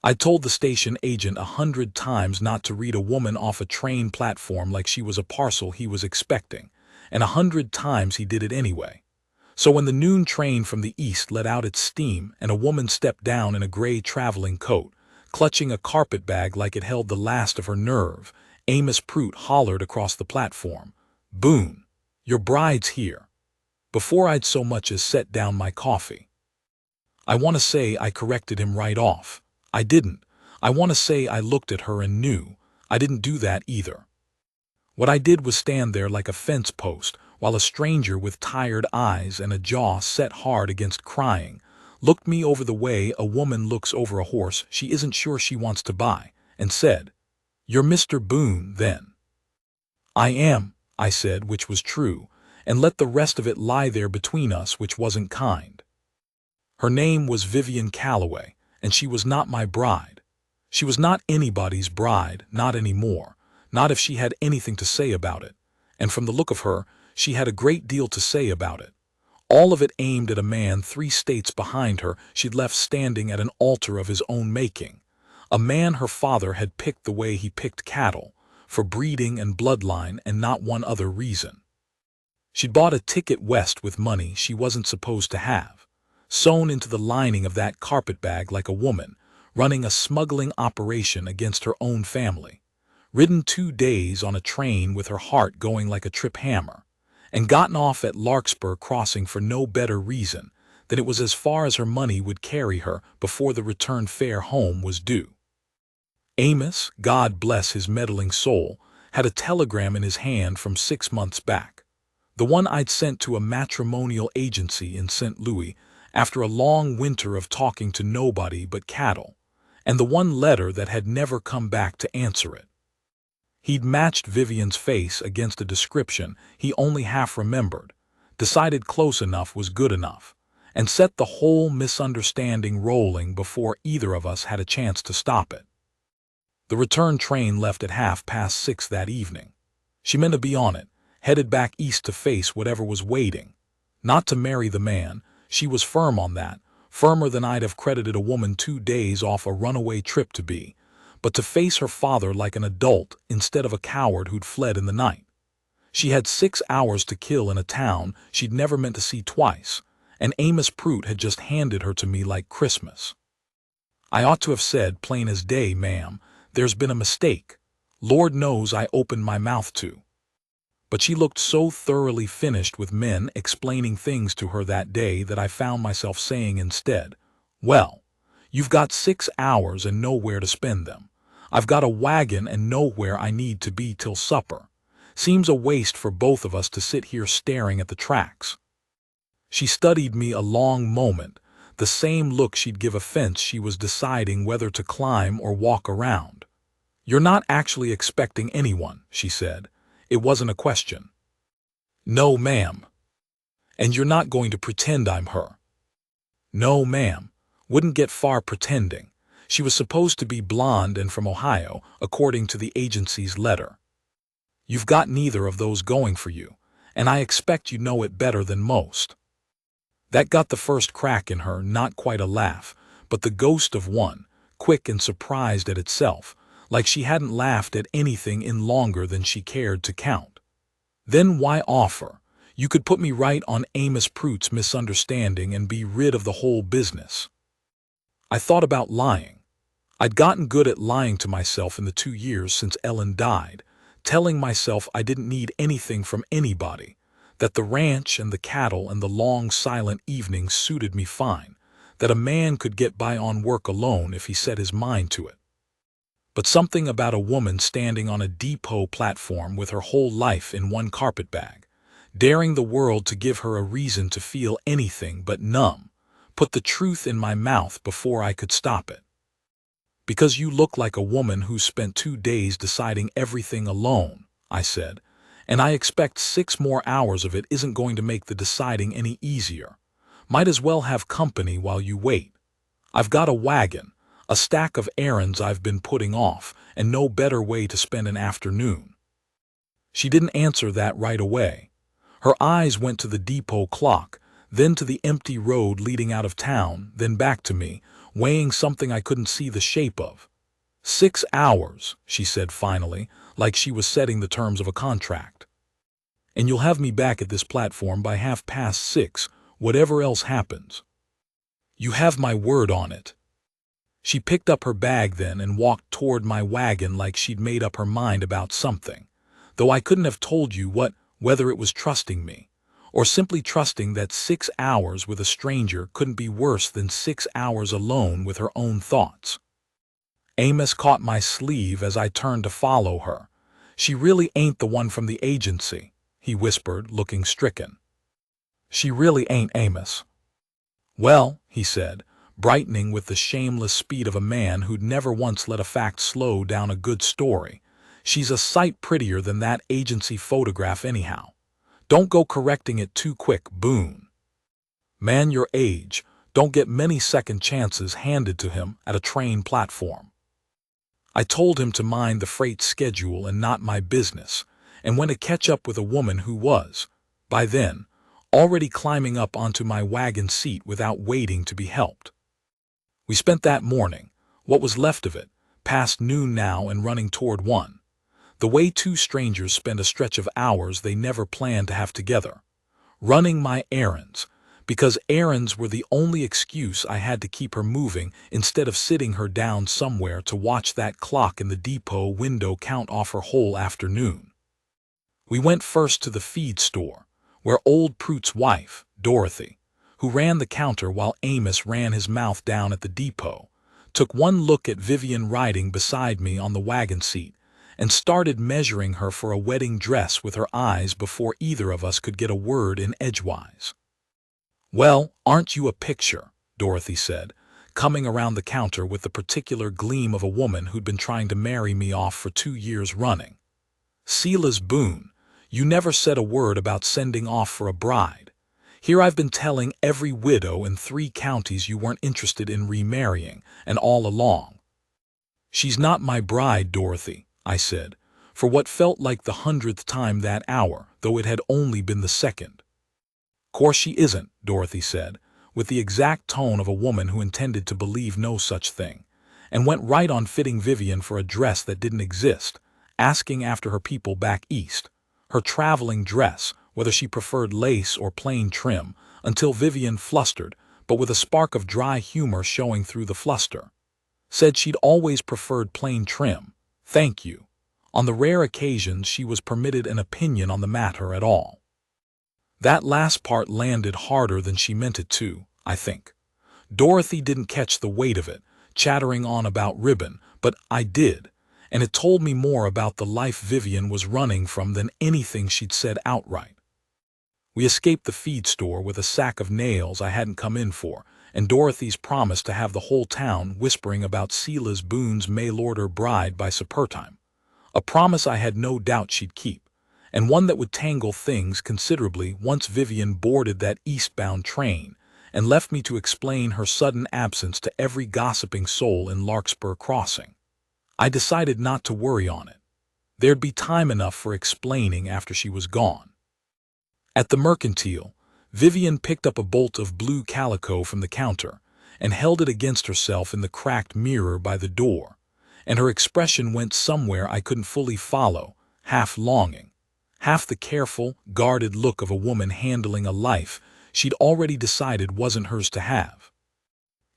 I told the station agent 100 times not to read a woman off a train platform like she was a parcel he was expecting, and 100 times he did it anyway. So when the noon train from the east let out its steam and a woman stepped down in a gray traveling coat, clutching a carpet bag like it held the last of her nerve, Amos Prout hollered across the platform, "Boone, your bride's here," before I'd so much as set down my coffee. I want to say I corrected him right off. I didn't. I want to say I looked at her and knew. I didn't do that either. What I did was stand there like a fence post, while a stranger with tired eyes and a jaw set hard against crying looked me over the way a woman looks over a horse she isn't sure she wants to buy, and said, "You're Mr. Boone, then?" "I am," I said, which was true, and let the rest of it lie there between us, which wasn't kind. Her name was Vivian Calloway, and she was not my bride. She was not anybody's bride, not anymore, not if she had anything to say about it, and from the look of her, she had a great deal to say about it. All of it aimed at a man 3 states behind her she'd left standing at an altar of his own making, a man her father had picked the way he picked cattle, for breeding and bloodline and not one other reason. She'd bought a ticket west with money she wasn't supposed to have, sewn into the lining of that carpet bag like a woman, running a smuggling operation against her own family, ridden 2 days on a train with her heart going like a trip hammer, and gotten off at Larkspur Crossing for no better reason than it was as far as her money would carry her before the return fare home was due. Amos, God bless his meddling soul, had a telegram in his hand from 6 months back, the one I'd sent to a matrimonial agency in St. Louis after a long winter of talking to nobody but cattle, and the one letter that had never come back to answer it. He'd matched Vivian's face against a description he only half remembered, decided close enough was good enough, and set the whole misunderstanding rolling before either of us had a chance to stop it. The return train left at 6:30 that evening. She meant to be on it, headed back east to face whatever was waiting. Not to marry the man, she was firm on that, firmer than I'd have credited a woman 2 days off a runaway trip to be, but to face her father like an adult instead of a coward who'd fled in the night. She had 6 hours to kill in a town she'd never meant to see twice, and Amos Prout had just handed her to me like Christmas. I ought to have said, plain as day, "Ma'am, there's been a mistake. Lord knows I opened my mouth to." But she looked so thoroughly finished with men explaining things to her that day that I found myself saying instead, "Well, you've got 6 hours and nowhere to spend them. I've got a wagon and nowhere I need to be till supper. Seems a waste for both of us to sit here staring at the tracks." She studied me a long moment, the same look she'd give a fence she was deciding whether to climb or walk around. "You're not actually expecting anyone," she said. "It wasn't a question." "No, ma'am." "And you're not going to pretend I'm her." "No, ma'am. Wouldn't get far pretending. She was supposed to be blonde and from Ohio, according to the agency's letter. You've got neither of those going for you, and I expect you know it better than most." That got the first crack in her, not quite a laugh, but the ghost of one, quick and surprised at itself, like she hadn't laughed at anything in longer than she cared to count. "Then why offer? You could put me right on Amos Prout's misunderstanding and be rid of the whole business." I thought about lying. I'd gotten good at lying to myself in the 2 years since Ellen died, telling myself I didn't need anything from anybody, that the ranch and the cattle and the long silent evenings suited me fine, that a man could get by on work alone if he set his mind to it. But something about a woman standing on a depot platform with her whole life in one carpetbag, daring the world to give her a reason to feel anything but numb, put the truth in my mouth before I could stop it. "Because you look like a woman who's spent 2 days deciding everything alone," I said, "and I expect 6 more hours of it isn't going to make the deciding any easier. Might as well have company while you wait. I've got a wagon, a stack of errands I've been putting off, and no better way to spend an afternoon." She didn't answer that right away. Her eyes went to the depot clock, then to the empty road leading out of town, then back to me, weighing something I couldn't see the shape of. 6 hours, she said finally, like she was setting the terms of a contract. And you'll have me back at this platform by 6:30, whatever else happens. You have my word on it. She picked up her bag then and walked toward my wagon like she'd made up her mind about something, though I couldn't have told you what, whether it was trusting me, or simply trusting that 6 hours with a stranger couldn't be worse than 6 hours alone with her own thoughts. Amos caught my sleeve as I turned to follow her. She really ain't the one from the agency, he whispered, looking stricken. She really ain't, Amos. Well, he said, brightening with the shameless speed of a man who'd never once let a fact slow down a good story, she's a sight prettier than that agency photograph anyhow. Don't go correcting it too quick, Boone. Man your age don't get many second chances handed to him at a train platform. I told him to mind the freight schedule and not my business, and went to catch up with a woman who was, by then, already climbing up onto my wagon seat without waiting to be helped. We spent that morning, what was left of it, past noon now and running toward 1, the way two strangers spend a stretch of hours they never planned to have together, running my errands, because errands were the only excuse I had to keep her moving instead of sitting her down somewhere to watch that clock in the depot window count off her whole afternoon. We went first to the feed store, where old Prute's wife, Dorothy, who ran the counter while Amos ran his mouth down at the depot, took one look at Vivian riding beside me on the wagon seat and started measuring her for a wedding dress with her eyes before either of us could get a word in edgewise. Well, aren't you a picture, Dorothy said, coming around the counter with the particular gleam of a woman who'd been trying to marry me off for 2 years running. Silas Boone, you never said a word about sending off for a bride. Here I've been telling every widow in 3 counties you weren't interested in remarrying, and all along. She's not my bride, Dorothy, I said, for what felt like the 100th time that hour, though it had only been the 2nd. Course she isn't, Dorothy said, with the exact tone of a woman who intended to believe no such thing, and went right on fitting Vivian for a dress that didn't exist, asking after her people back east, her traveling dress, whether she preferred lace or plain trim, until Vivian flustered, but with a spark of dry humor showing through the fluster. Said she'd always preferred plain trim, thank you. On the rare occasions she was permitted an opinion on the matter at all. That last part landed harder than she meant it to, I think. Dorothy didn't catch the weight of it, chattering on about ribbon, but I did, and it told me more about the life Vivian was running from than anything she'd said outright. We escaped the feed store with a sack of nails I hadn't come in for, and Dorothy's promise to have the whole town whispering about Silas Boone's mail-order bride by supper time, a promise I had no doubt she'd keep, and one that would tangle things considerably once Vivian boarded that eastbound train and left me to explain her sudden absence to every gossiping soul in Larkspur Crossing. I decided not to worry on it. There'd be time enough for explaining after she was gone. At the Mercantile, Vivian picked up a bolt of blue calico from the counter and held it against herself in the cracked mirror by the door, and her expression went somewhere I couldn't fully follow, half longing, half the careful, guarded look of a woman handling a life she'd already decided wasn't hers to have.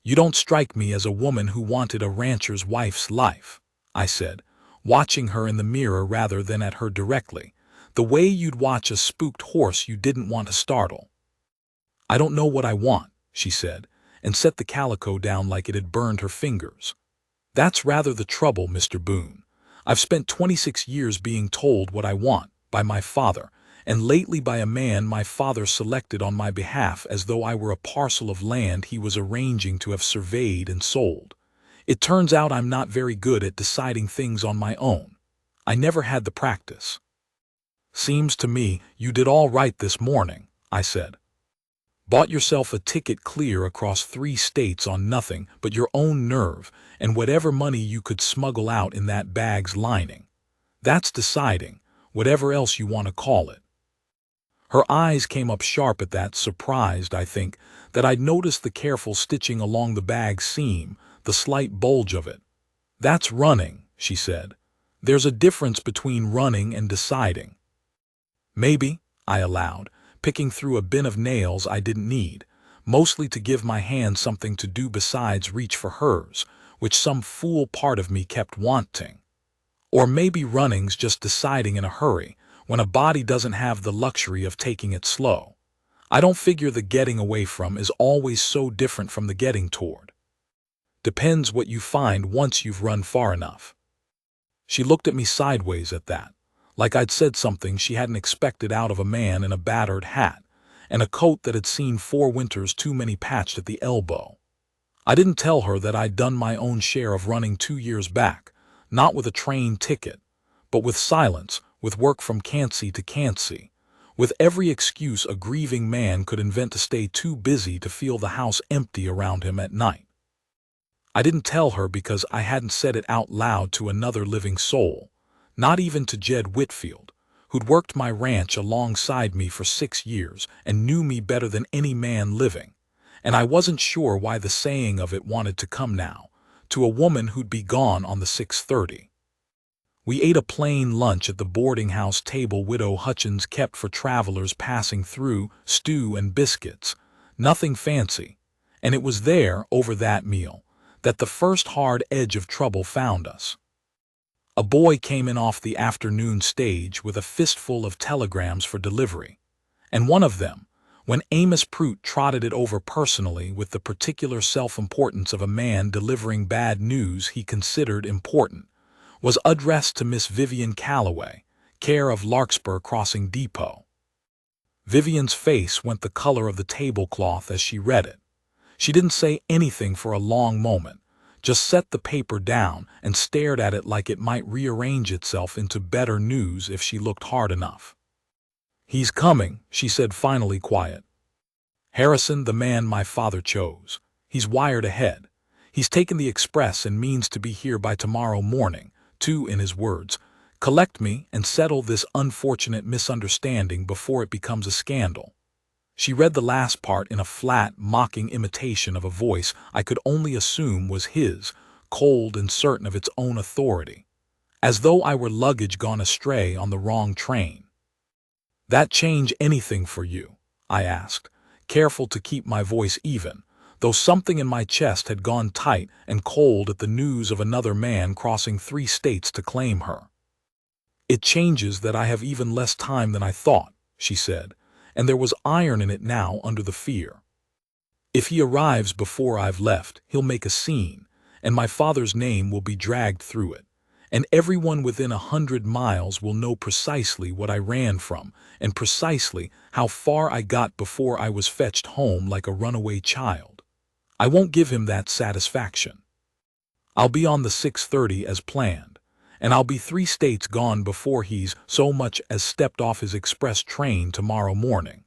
You don't strike me as a woman who wanted a rancher's wife's life, I said, watching her in the mirror rather than at her directly, the way you'd watch a spooked horse you didn't want to startle. I don't know what I want, she said, and set the calico down like it had burned her fingers. That's rather the trouble, Mr. Boone. I've spent 26 years being told what I want, by my father, and lately by a man my father selected on my behalf as though I were a parcel of land he was arranging to have surveyed and sold. It turns out I'm not very good at deciding things on my own. I never had the practice. Seems to me you did all right this morning, I said. Bought yourself a ticket clear across 3 states on nothing but your own nerve and whatever money you could smuggle out in that bag's lining. That's deciding, whatever else you want to call it. Her eyes came up sharp at that, surprised, I think, that I'd noticed the careful stitching along the bag's seam, the slight bulge of it. "That's running," she said. "There's a difference between running and deciding." "Maybe," I allowed, picking through a bin of nails I didn't need, mostly to give my hand something to do besides reach for hers, which some fool part of me kept wanting. Or maybe running's just deciding in a hurry, when a body doesn't have the luxury of taking it slow. I don't figure the getting away from is always so different from the getting toward. Depends what you find once you've run far enough. She looked at me sideways at that, like I'd said something she hadn't expected out of a man in a battered hat, and a coat that had seen 4 winters too many patched at the elbow. I didn't tell her that I'd done my own share of running 2 years back, not with a train ticket, but with silence, with work from can't see to can't see, with every excuse a grieving man could invent to stay too busy to feel the house empty around him at night. I didn't tell her because I hadn't said it out loud to another living soul, not even to Jed Whitfield, who'd worked my ranch alongside me for 6 years and knew me better than any man living, and I wasn't sure why the saying of it wanted to come now, to a woman who'd be gone on the 6:30. We ate a plain lunch at the boarding house table Widow Hutchins kept for travelers passing through, stew and biscuits, nothing fancy, and it was there, over that meal, that the first hard edge of trouble found us. A boy came in off the afternoon stage with a fistful of telegrams for delivery, and one of them, when Amos Prout trotted it over personally with the particular self-importance of a man delivering bad news he considered important, was addressed to Miss Vivian Calloway, care of Larkspur Crossing Depot. Vivian's face went the color of the tablecloth as she read it. She didn't say anything for a long moment, just set the paper down and stared at it like it might rearrange itself into better news if she looked hard enough. "He's coming," she said, finally quiet. "Harrison, the man my father chose. He's wired ahead. He's taken the express and means to be here by tomorrow morning to, in his words, collect me and settle this unfortunate misunderstanding before it becomes a scandal." She read the last part in a flat, mocking imitation of a voice I could only assume was his, cold and certain of its own authority, as though I were luggage gone astray on the wrong train. "That change anything for you?" I asked, careful to keep my voice even, though something in my chest had gone tight and cold at the news of another man crossing 3 states to claim her. "It changes that I have even less time than I thought," she said, and there was iron in it now under the fear. "If he arrives before I've left, he'll make a scene, and my father's name will be dragged through it, and everyone within 100 miles will know precisely what I ran from, and precisely how far I got before I was fetched home like a runaway child. I won't give him that satisfaction. I'll be on the 6:30 as planned, and I'll be 3 states gone before he's so much as stepped off his express train tomorrow morning."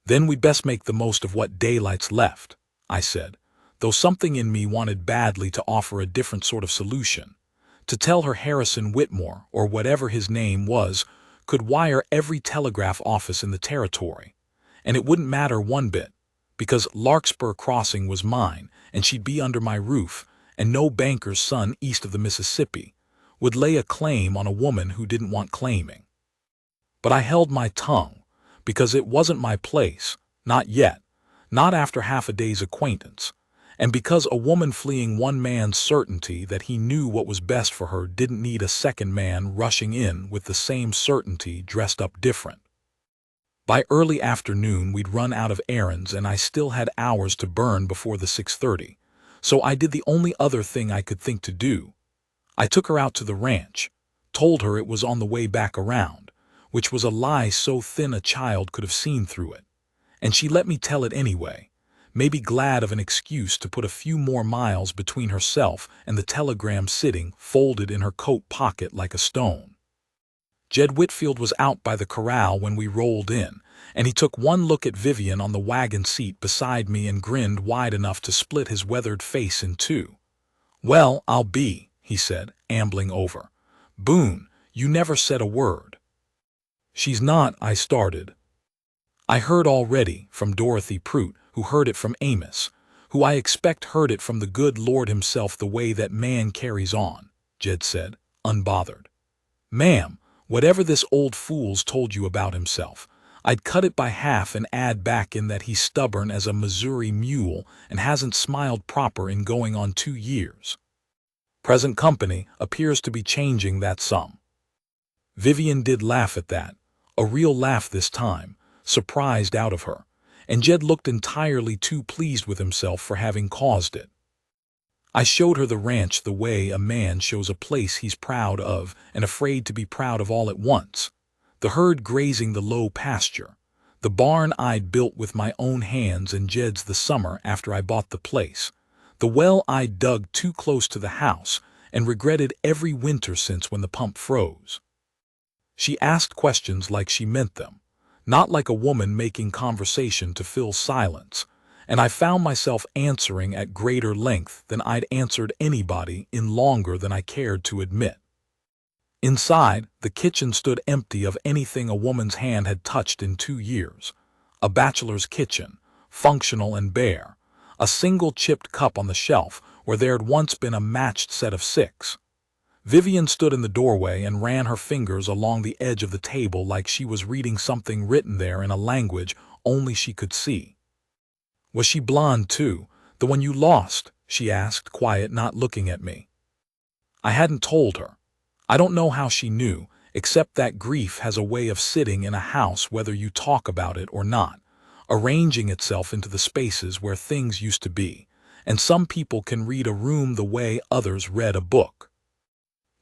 "Then we'd best make the most of what daylight's left," I said, though something in me wanted badly to offer a different sort of solution, to tell her Harrison Whitmore, or whatever his name was, could wire every telegraph office in the territory, and it wouldn't matter one bit, because Larkspur Crossing was mine, and she'd be under my roof, and no banker's son east of the Mississippi would lay a claim on a woman who didn't want claiming. But I held my tongue, because it wasn't my place, not yet, not after half a day's acquaintance, and because a woman fleeing one man's certainty that he knew what was best for her didn't need a second man rushing in with the same certainty dressed up different. By early afternoon we'd run out of errands and I still had hours to burn before the 6:30, so I did the only other thing I could think to do. I took her out to the ranch, told her it was on the way back around, which was a lie so thin a child could have seen through it, and she let me tell it anyway, maybe glad of an excuse to put a few more miles between herself and the telegram sitting folded in her coat pocket like a stone. Jed Whitfield was out by the corral when we rolled in, and he took one look at Vivian on the wagon seat beside me and grinned wide enough to split his weathered face in two. "Well, I'll be," he said, ambling over. "Boone, you never said a word." "She's not," I started, I heard already from Dorothy Prout, who heard it from Amos, who I expect heard it from the good Lord himself the way that man carries on, Jed said, unbothered. Ma'am, whatever this old fool's told you about himself, I'd cut it by half and add back in that he's stubborn as a Missouri mule and hasn't smiled proper in going on 2 years. Present company appears to be changing that sum. Vivian did laugh at that, a real laugh this time, surprised out of her, and Jed looked entirely too pleased with himself for having caused it. I showed her the ranch the way a man shows a place he's proud of and afraid to be proud of all at once. The herd grazing the low pasture, the barn I'd built with my own hands and Jed's the summer after I bought the place, the well I'd dug too close to the house and regretted every winter since when the pump froze. She asked questions like she meant them, not like a woman making conversation to fill silence, and I found myself answering at greater length than I'd answered anybody in longer than I cared to admit. Inside, the kitchen stood empty of anything a woman's hand had touched in 2 years. A bachelor's kitchen, functional and bare, a single chipped cup on the shelf where there had once been a matched set of 6. Vivian stood in the doorway and ran her fingers along the edge of the table like she was reading something written there in a language only she could see. Was she blonde too, the one you lost? She asked, quiet, not looking at me. I hadn't told her. I don't know how she knew, except that grief has a way of sitting in a house whether you talk about it or not, arranging itself into the spaces where things used to be, and some people can read a room the way others read a book.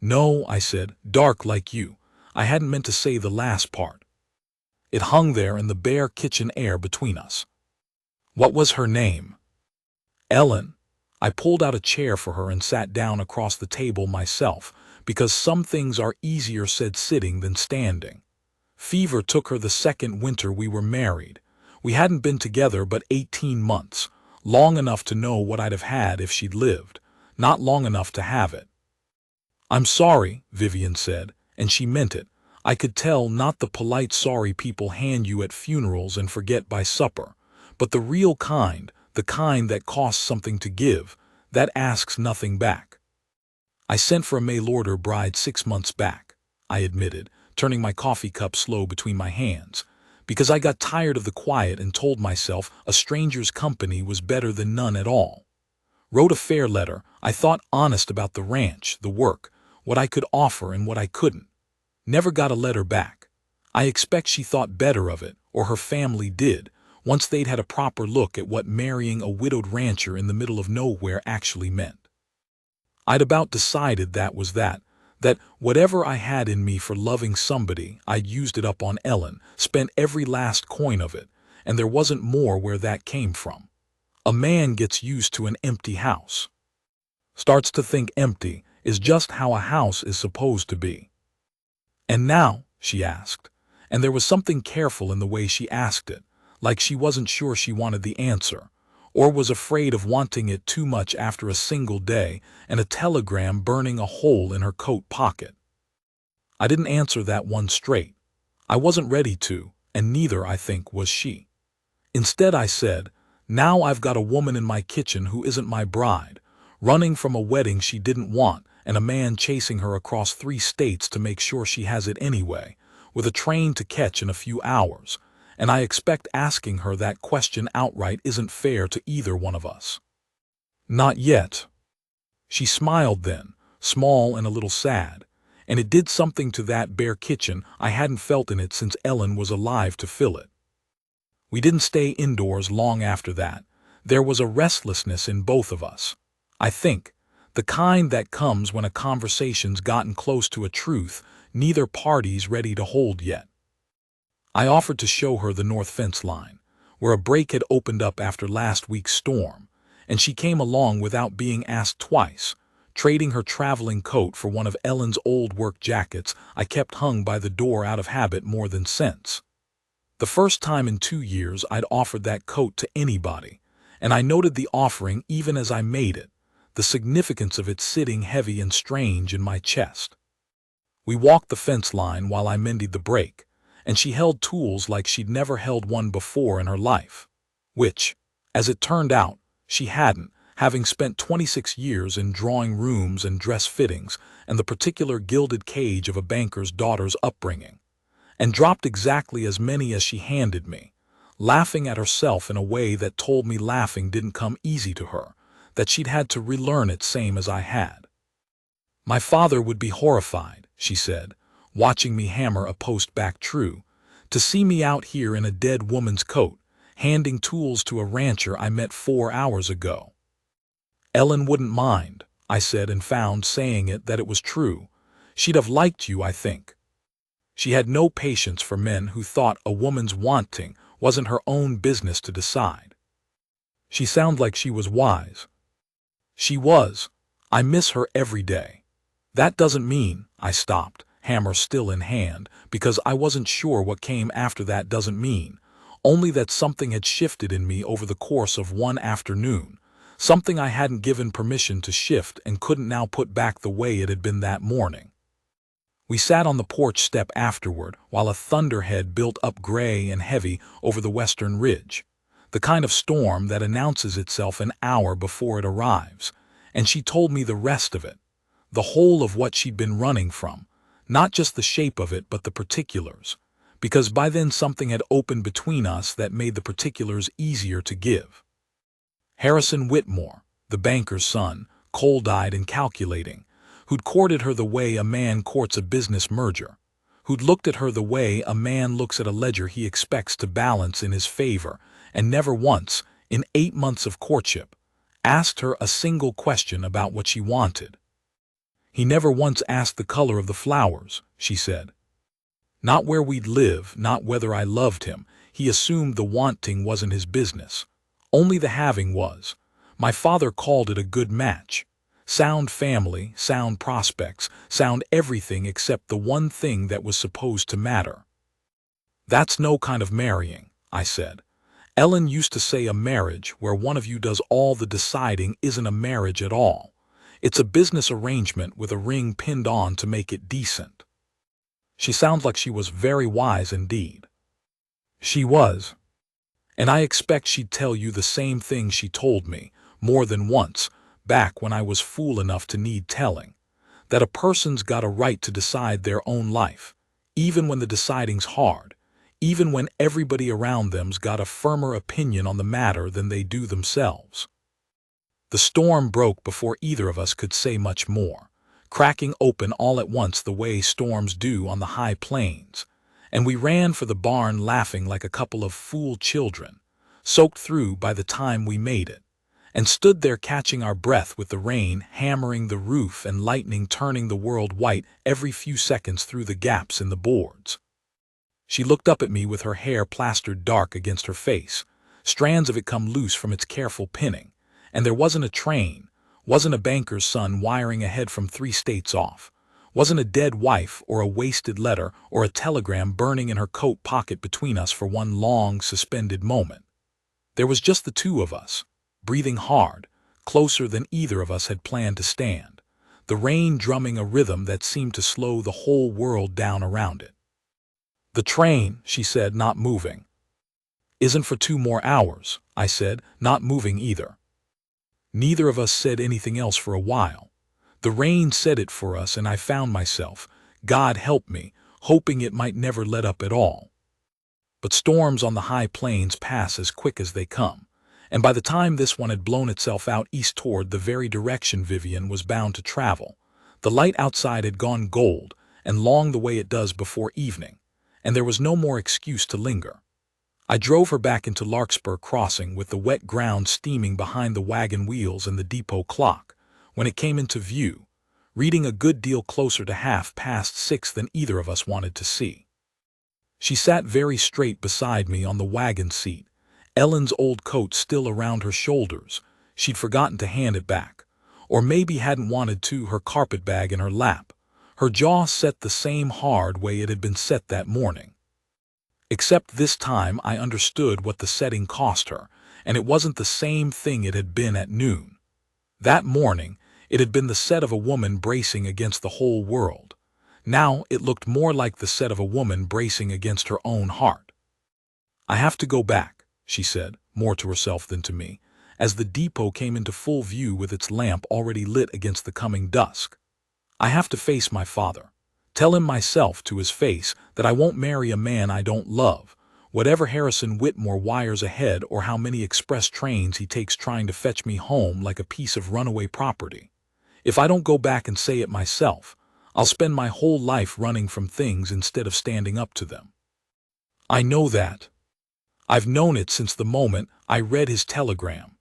No, I said, dark like you. I hadn't meant to say the last part. It hung there in the bare kitchen air between us. What was her name? Ellen. I pulled out a chair for her and sat down across the table myself, because some things are easier said sitting than standing. Fever took her the second winter we were married. We hadn't been together but 18 months, long enough to know what I'd have had if she'd lived, not long enough to have it. I'm sorry, Vivian said, and she meant it. I could tell, not the polite sorry people hand you at funerals and forget by supper, but the real kind, the kind that costs something to give, that asks nothing back. I sent for a mail-order bride 6 months back, I admitted, turning my coffee cup slow between my hands, because I got tired of the quiet and told myself a stranger's company was better than none at all. Wrote a fair letter, I thought, honest about the ranch, the work, what I could offer and what I couldn't. Never got a letter back. I expect she thought better of it, or her family did, once they'd had a proper look at what marrying a widowed rancher in the middle of nowhere actually meant. I'd about decided that was that whatever I had in me for loving somebody, I'd used it up on Ellen, spent every last coin of it, and there wasn't more where that came from. A man gets used to an empty house. Starts to think empty is just how a house is supposed to be. And now, she asked, and there was something careful in the way she asked it, like she wasn't sure she wanted the answer, or was afraid of wanting it too much after a single day and a telegram burning a hole in her coat pocket. I didn't answer that one straight. I wasn't ready to, and neither, I think, was she. Instead, I said, now I've got a woman in my kitchen who isn't my bride, running from a wedding she didn't want, and a man chasing her across 3 states to make sure she has it anyway, with a train to catch in a few hours, and I expect asking her that question outright isn't fair to either one of us. Not yet. She smiled then, small and a little sad, and it did something to that bare kitchen I hadn't felt in it since Ellen was alive to fill it. We didn't stay indoors long after that. There was a restlessness in both of us, I think, the kind that comes when a conversation's gotten close to a truth neither party's ready to hold yet. I offered to show her the north fence line, where a break had opened up after last week's storm, and she came along without being asked twice, trading her traveling coat for one of Ellen's old work jackets I kept hung by the door out of habit more than sense. The first time in 2 years I'd offered that coat to anybody, and I noted the offering even as I made it, the significance of it sitting heavy and strange in my chest. We walked the fence line while I mended the break, and she held tools like she'd never held one before in her life. Which, as it turned out, she hadn't, having spent 26 years in drawing rooms and dress fittings and the particular gilded cage of a banker's daughter's upbringing, and dropped exactly as many as she handed me, laughing at herself in a way that told me laughing didn't come easy to her, that she'd had to relearn it same as I had. My father would be horrified, she said, watching me hammer a post back true, to see me out here in a dead woman's coat, handing tools to a rancher I met 4 hours ago. Ellen wouldn't mind, I said, and found saying it that it was true. She'd have liked you, I think. She had no patience for men who thought a woman's wanting wasn't her own business to decide. She sounded like she was wise. She was. I miss her every day. That doesn't mean, I stopped, hammer still in hand, because I wasn't sure what came after that doesn't mean, only that something had shifted in me over the course of one afternoon, something I hadn't given permission to shift and couldn't now put back the way it had been that morning. We sat on the porch step afterward while a thunderhead built up gray and heavy over the western ridge, the kind of storm that announces itself an hour before it arrives, and she told me the rest of it, the whole of what she'd been running from, not just the shape of it but the particulars, because by then something had opened between us that made the particulars easier to give. Harrison Whitmore, the banker's son, cold-eyed and calculating, who'd courted her the way a man courts a business merger, who'd looked at her the way a man looks at a ledger he expects to balance in his favor, and never once, in 8 months of courtship, asked her a single question about what she wanted. He never once asked the color of the flowers, she said. Not where we'd live, not whether I loved him. He assumed the wanting wasn't his business. Only the having was. My father called it a good match. Sound family, sound prospects, sound everything except the one thing that was supposed to matter. That's no kind of marrying, I said. Ellen used to say a marriage where one of you does all the deciding isn't a marriage at all. It's a business arrangement with a ring pinned on to make it decent. She sounds like she was very wise indeed. She was. And I expect she'd tell you the same thing she told me, more than once, back when I was fool enough to need telling, that a person's got a right to decide their own life, even when the deciding's hard, even when everybody around them's got a firmer opinion on the matter than they do themselves. The storm broke before either of us could say much more, cracking open all at once the way storms do on the high plains, and we ran for the barn laughing like a couple of fool children, soaked through by the time we made it, and stood there catching our breath with the rain hammering the roof and lightning turning the world white every few seconds through the gaps in the boards. She looked up at me with her hair plastered dark against her face, strands of it come loose from its careful pinning, and there wasn't a train, wasn't a banker's son wiring ahead from 3 states off, wasn't a dead wife or a wasted letter or a telegram burning in her coat pocket between us for one long, suspended moment. There was just the two of us, breathing hard, closer than either of us had planned to stand, the rain drumming a rhythm that seemed to slow the whole world down around it. The train, she said, not moving. Isn't for 2 more hours, I said, not moving either. Neither of us said anything else for a while. The rain said it for us, and I found myself, God help me, hoping it might never let up at all. But storms on the high plains pass as quick as they come, and by the time this one had blown itself out east toward the very direction Vivian was bound to travel, the light outside had gone gold and long the way it does before evening, and there was no more excuse to linger. I drove her back into Larkspur Crossing with the wet ground steaming behind the wagon wheels and the depot clock, when it came into view, reading a good deal closer to 6:30 than either of us wanted to see. She sat very straight beside me on the wagon seat, Ellen's old coat still around her shoulders. She'd forgotten to hand it back, or maybe hadn't wanted to, her carpetbag in her lap, her jaw set the same hard way it had been set that morning. Except this time I understood what the setting cost her, and it wasn't the same thing it had been at noon. That morning, it had been the set of a woman bracing against the whole world. Now it looked more like the set of a woman bracing against her own heart. "I have to go back," she said, more to herself than to me, as the depot came into full view with its lamp already lit against the coming dusk. "I have to face my father. Tell him myself to his face that I won't marry a man I don't love, whatever Harrison Whitmore wires ahead or how many express trains he takes trying to fetch me home like a piece of runaway property. If I don't go back and say it myself, I'll spend my whole life running from things instead of standing up to them. I know that. I've known it since the moment I read his telegram."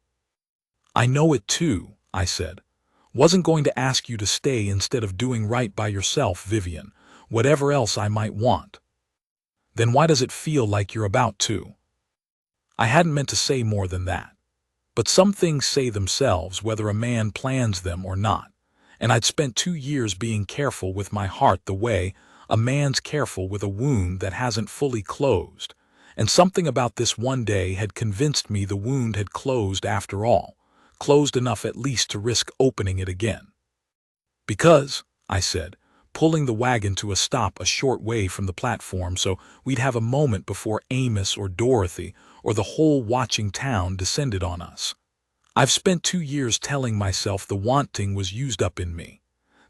"I know it too," I said. "Wasn't going to ask you to stay instead of doing right by yourself, Vivian, whatever else I might want." "Then why does it feel like you're about to?" I hadn't meant to say more than that. But some things say themselves whether a man plans them or not, and I'd spent 2 years being careful with my heart the way a man's careful with a wound that hasn't fully closed, and something about this one day had convinced me the wound had closed after all, closed enough at least to risk opening it again. "Because," I said, pulling the wagon to a stop a short way from the platform so we'd have a moment before Amos or Dorothy or the whole watching town descended on us. "I've spent 2 years telling myself the wanting was used up in me,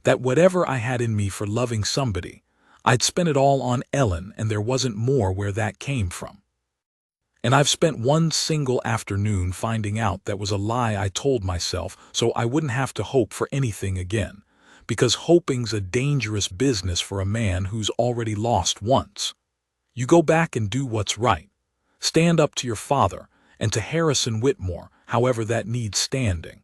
that whatever I had in me for loving somebody, I'd spent it all on Ellen and there wasn't more where that came from. And I've spent one single afternoon finding out that was a lie I told myself so I wouldn't have to hope for anything again, because hoping's a dangerous business for a man who's already lost once. You go back and do what's right. Stand up to your father and to Harrison Whitmore, however that needs standing.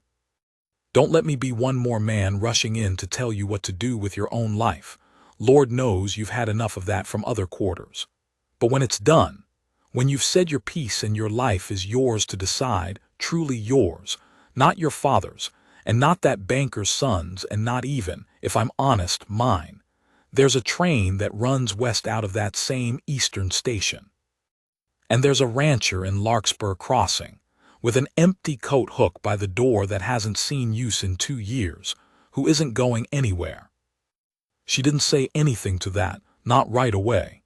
Don't let me be one more man rushing in to tell you what to do with your own life. Lord knows you've had enough of that from other quarters. But when it's done, when you've said your piece and your life is yours to decide, truly yours, not your father's, and not that banker's son's, and not even, if I'm honest, mine, there's a train that runs west out of that same eastern station. And there's a rancher in Larkspur Crossing, with an empty coat hook by the door that hasn't seen use in 2 years, who isn't going anywhere." She didn't say anything to that, not right away.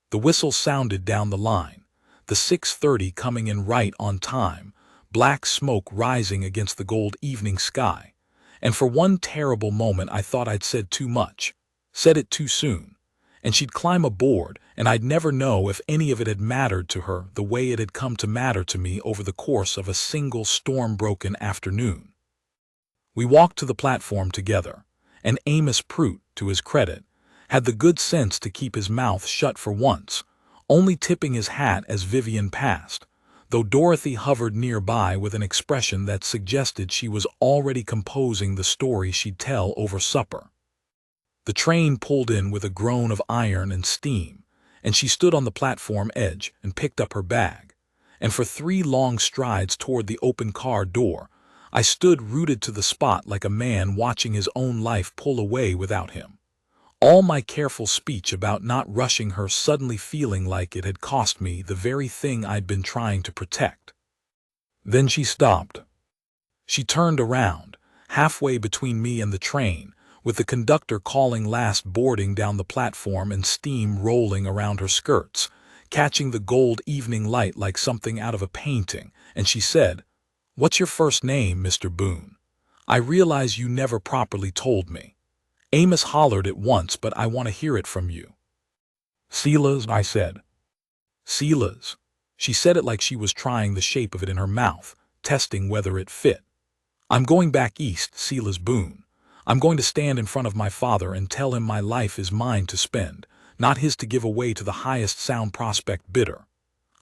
The whistle sounded down the line, the 6:30 coming in right on time, black smoke rising against the gold evening sky, and for one terrible moment I thought I'd said too much, said it too soon, and she'd climb aboard and I'd never know if any of it had mattered to her the way it had come to matter to me over the course of a single storm-broken afternoon. We walked to the platform together, and Amos Prout, to his credit, had the good sense to keep his mouth shut for once, only tipping his hat as Vivian passed, though Dorothy hovered nearby with an expression that suggested she was already composing the story she'd tell over supper. The train pulled in with a groan of iron and steam, and she stood on the platform edge and picked up her bag, and for 3 long strides toward the open car door, I stood rooted to the spot like a man watching his own life pull away without him. All my careful speech about not rushing her suddenly feeling like it had cost me the very thing I'd been trying to protect. Then she stopped. She turned around, halfway between me and the train, with the conductor calling last boarding down the platform and steam rolling around her skirts, catching the gold evening light like something out of a painting, and she said, "What's your first name, Mr. Boone? I realize you never properly told me. Amos hollered it once, but I want to hear it from you." "Silas," I said. "Silas." She said it like she was trying the shape of it in her mouth, testing whether it fit. "I'm going back east, Silas Boone. I'm going to stand in front of my father and tell him my life is mine to spend, not his to give away to the highest sound prospect bidder.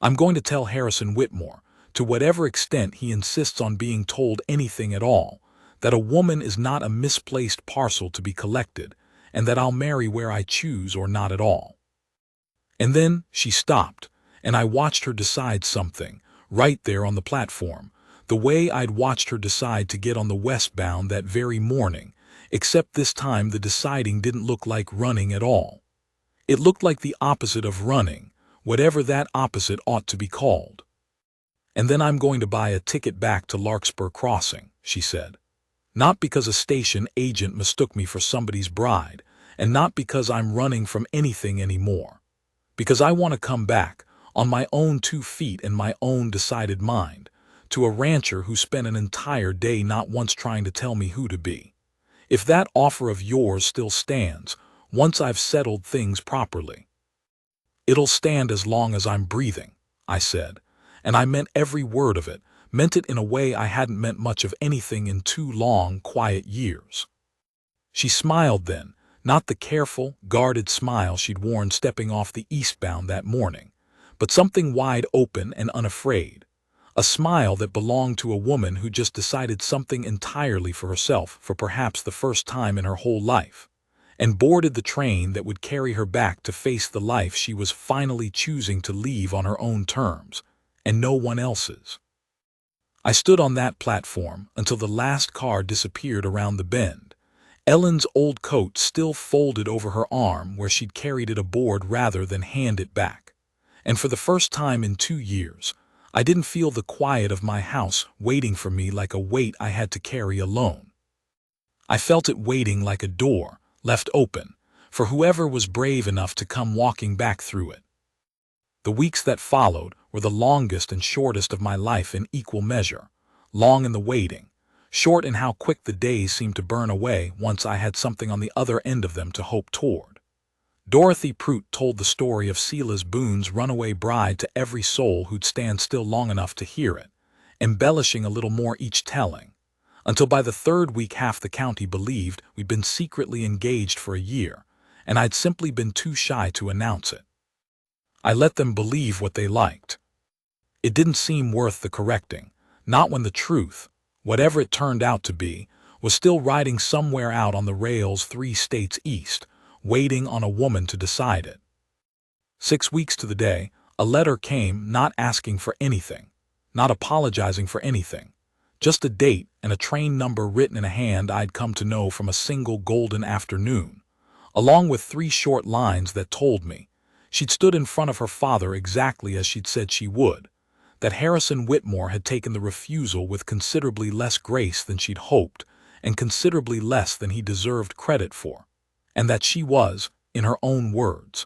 I'm going to tell Harrison Whitmore, to whatever extent he insists on being told anything at all, that a woman is not a misplaced parcel to be collected, and that I'll marry where I choose or not at all." And then she stopped, and I watched her decide something, right there on the platform, the way I'd watched her decide to get on the westbound that very morning, except this time the deciding didn't look like running at all. It looked like the opposite of running, whatever that opposite ought to be called. "And then I'm going to buy a ticket back to Larkspur Crossing," she said. "Not because a station agent mistook me for somebody's bride, and not because I'm running from anything anymore. Because I want to come back, on my own 2 feet and my own decided mind, to a rancher who spent an entire day not once trying to tell me who to be. If that offer of yours still stands, once I've settled things properly. It'll stand as long as I'm breathing, I said, and I meant every word of it, meant it in a way I hadn't meant much of anything in 2 long, quiet years. She smiled then, not the careful, guarded smile she'd worn stepping off the eastbound that morning, but something wide open and unafraid. A smile that belonged to a woman who just decided something entirely for herself for perhaps the first time in her whole life, and boarded the train that would carry her back to face the life she was finally choosing to leave on her own terms, and no one else's. I stood on that platform until the last car disappeared around the bend, Ellen's old coat still folded over her arm where she'd carried it aboard rather than hand it back. And for the first time in 2 years, I didn't feel the quiet of my house waiting for me like a weight I had to carry alone. I felt it waiting like a door, left open, for whoever was brave enough to come walking back through it. The weeks that followed were the longest and shortest of my life in equal measure, long in the waiting, short in how quick the days seemed to burn away once I had something on the other end of them to hope toward. Dorothy Prout told the story of Silas Boone's runaway bride to every soul who'd stand still long enough to hear it, embellishing a little more each telling, until by the 3rd week half the county believed we'd been secretly engaged for a year, and I'd simply been too shy to announce it. I let them believe what they liked. It didn't seem worth the correcting, not when the truth, whatever it turned out to be, was still riding somewhere out on the rails 3 states east, waiting on a woman to decide it. 6 weeks to the day, a letter came not asking for anything, not apologizing for anything, just a date and a train number written in a hand I'd come to know from a single golden afternoon, along with 3 short lines that told me she'd stood in front of her father exactly as she'd said she would, that Harrison Whitmore had taken the refusal with considerably less grace than she'd hoped and considerably less than he deserved credit for, and that she was, in her own words,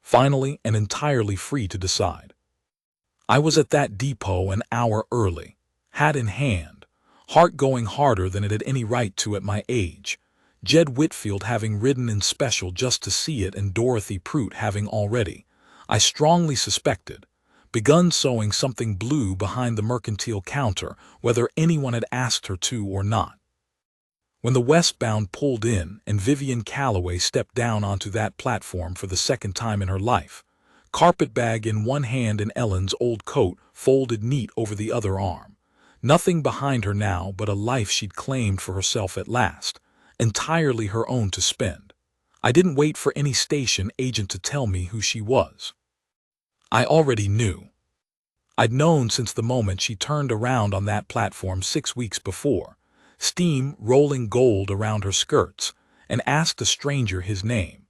finally and entirely free to decide. I was at that depot an hour early, hat in hand, heart going harder than it had any right to at my age, Jed Whitfield having ridden in special just to see it and Dorothy Prout having already, I strongly suspected, begun sewing something blue behind the mercantile counter whether anyone had asked her to or not. When the westbound pulled in and Vivian Calloway stepped down onto that platform for the second time in her life, carpetbag in one hand and Ellen's old coat folded neat over the other arm, nothing behind her now but a life she'd claimed for herself at last, entirely her own to spend. I didn't wait for any station agent to tell me who she was. I already knew. I'd known since the moment she turned around on that platform 6 weeks before, steam rolling gold around her skirts, and asked a stranger his name.